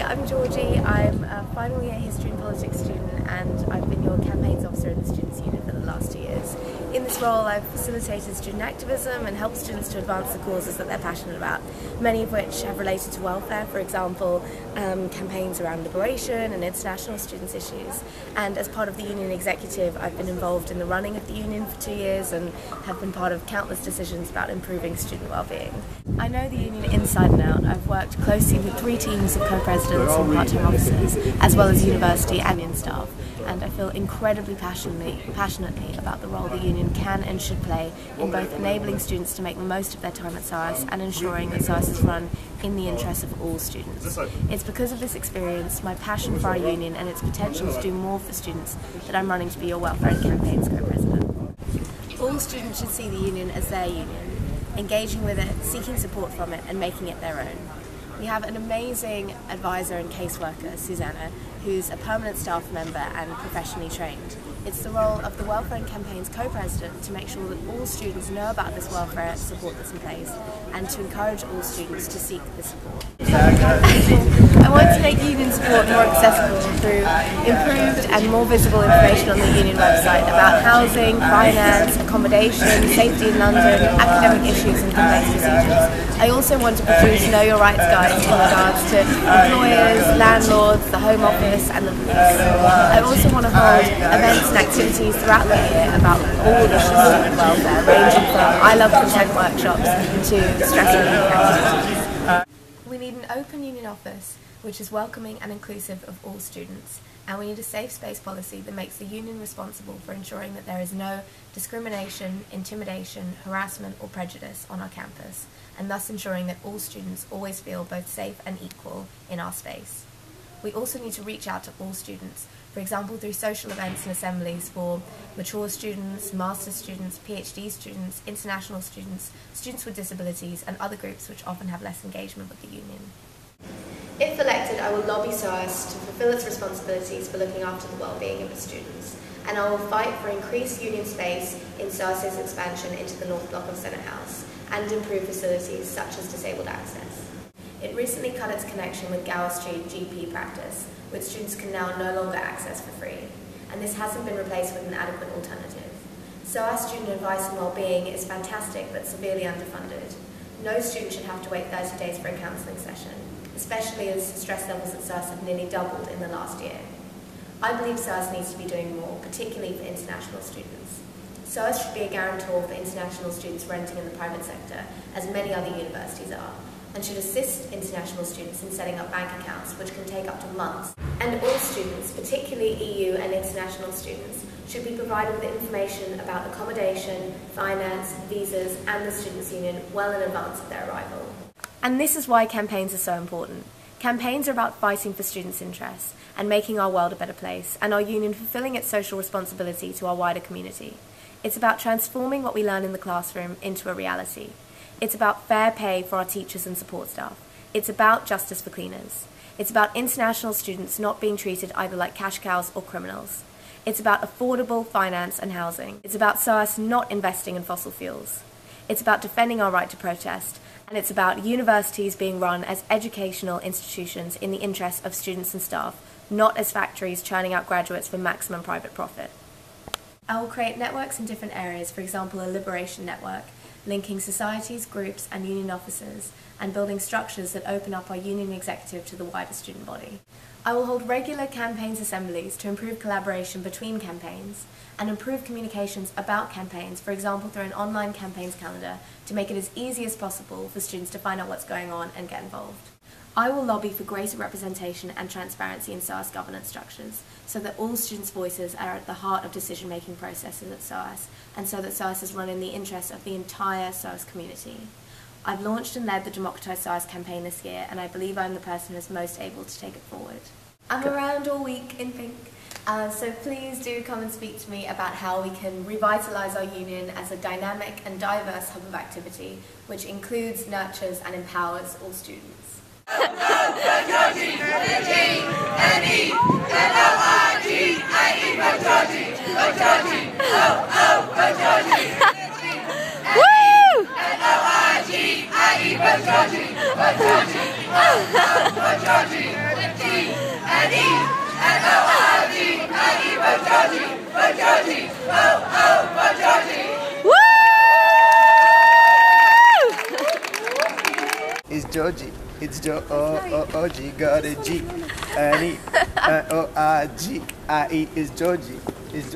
I'm Georgie. I'm a final year history and politics student, and I've been your campaigns officer in the Students' Union for the last 2 years. In this role, I've facilitated student activism and helped students to advance the causes that they're passionate about, many of which have related to welfare, for example, campaigns around liberation and international students' issues. And as part of the union executive, I've been involved in the running of the union for 2 years and have been part of countless decisions about improving student well-being. I know the union inside and out. I've worked closely with 3 teams of co-presidents and part-time officers, as well as university and union staff, and I feel incredibly passionately about the role the union can and should play in both enabling students to make the most of their time at SOAS and ensuring that SOAS is run in the interests of all students. It's because of this experience, my passion for our union and its potential to do more for students, that I'm running to be your Welfare and Campaigns co-president. All students should see the union as their union, engaging with it, seeking support from it and making it their own. We have an amazing advisor and caseworker, Susanna, who's a permanent staff member and professionally trained. It's the role of the Welfare and Campaigns co-president to make sure that all students know about this welfare support that's in place and to encourage all students to seek this support. I want to make union support more accessible through improved and more visible information on the union website about housing, finance, accommodation, safety in London, academic issues and complaints procedures. I also want to produce Know Your Rights guides in regards to employers, landlords, the Home Office and the police. I also want to hold events and activities throughout the year about all issues of student welfare, ranging from I Love Consent workshops to stress relief activities. We need an open union office which is welcoming and inclusive of all students, and we need a safe space policy that makes the union responsible for ensuring that there is no discrimination, intimidation, harassment or prejudice on our campus, and thus ensuring that all students always feel both safe and equal in our space. We also need to reach out to all students, for example through social events and assemblies for mature students, master's students, PhD students, international students, students with disabilities and other groups which often have less engagement with the union. If elected, I will lobby SOAS to fulfil its responsibilities for looking after the well-being of its students, and I will fight for increased union space in SOAS's expansion into the North Block of Senate House and improve facilities such as disabled access. It recently cut its connection with Gower Street GP practice, which students can now no longer access for free, and this hasn't been replaced with an adequate alternative. SOAS student advice and well-being is fantastic but severely underfunded. No student should have to wait 30 days for a counselling session, especially as stress levels at SOAS have nearly doubled in the last year. I believe SOAS needs to be doing more, particularly for international students. SOAS should be a guarantor for international students renting in the private sector, as many other universities are, and should assist international students in setting up bank accounts, which can take up to months. And all students, particularly EU and international students, should be provided with information about accommodation, finance, visas, and the Students' Union well in advance of their arrival. And this is why campaigns are so important. Campaigns are about fighting for students' interests and making our world a better place, and our union fulfilling its social responsibility to our wider community. It's about transforming what we learn in the classroom into a reality. It's about fair pay for our teachers and support staff. It's about justice for cleaners. It's about international students not being treated either like cash cows or criminals. It's about affordable finance and housing. It's about SOAS not investing in fossil fuels. It's about defending our right to protest. And it's about universities being run as educational institutions in the interests of students and staff, not as factories churning out graduates for maximum private profit. I will create networks in different areas, for example a liberation network, linking societies, groups and union officers, and building structures that open up our union executive to the wider student body. I will hold regular campaigns assemblies to improve collaboration between campaigns and improve communications about campaigns, for example through an online campaigns calendar, to make it as easy as possible for students to find out what's going on and get involved. I will lobby for greater representation and transparency in SOAS governance structures, so that all students' voices are at the heart of decision-making processes at SOAS, and so that SOAS is run in the interest of the entire SOAS community. I've launched and led the Democratise SOAS campaign this year, and I believe I'm the person who is most able to take it forward. I'm around all week in pink, so please do come and speak to me about how we can revitalise our union as a dynamic and diverse hub of activity, which includes, nurtures and empowers all students. Georgie! It's Georgie. It's Georgie. Got a G. N-E. O-I-G. I-E is Georgie. It's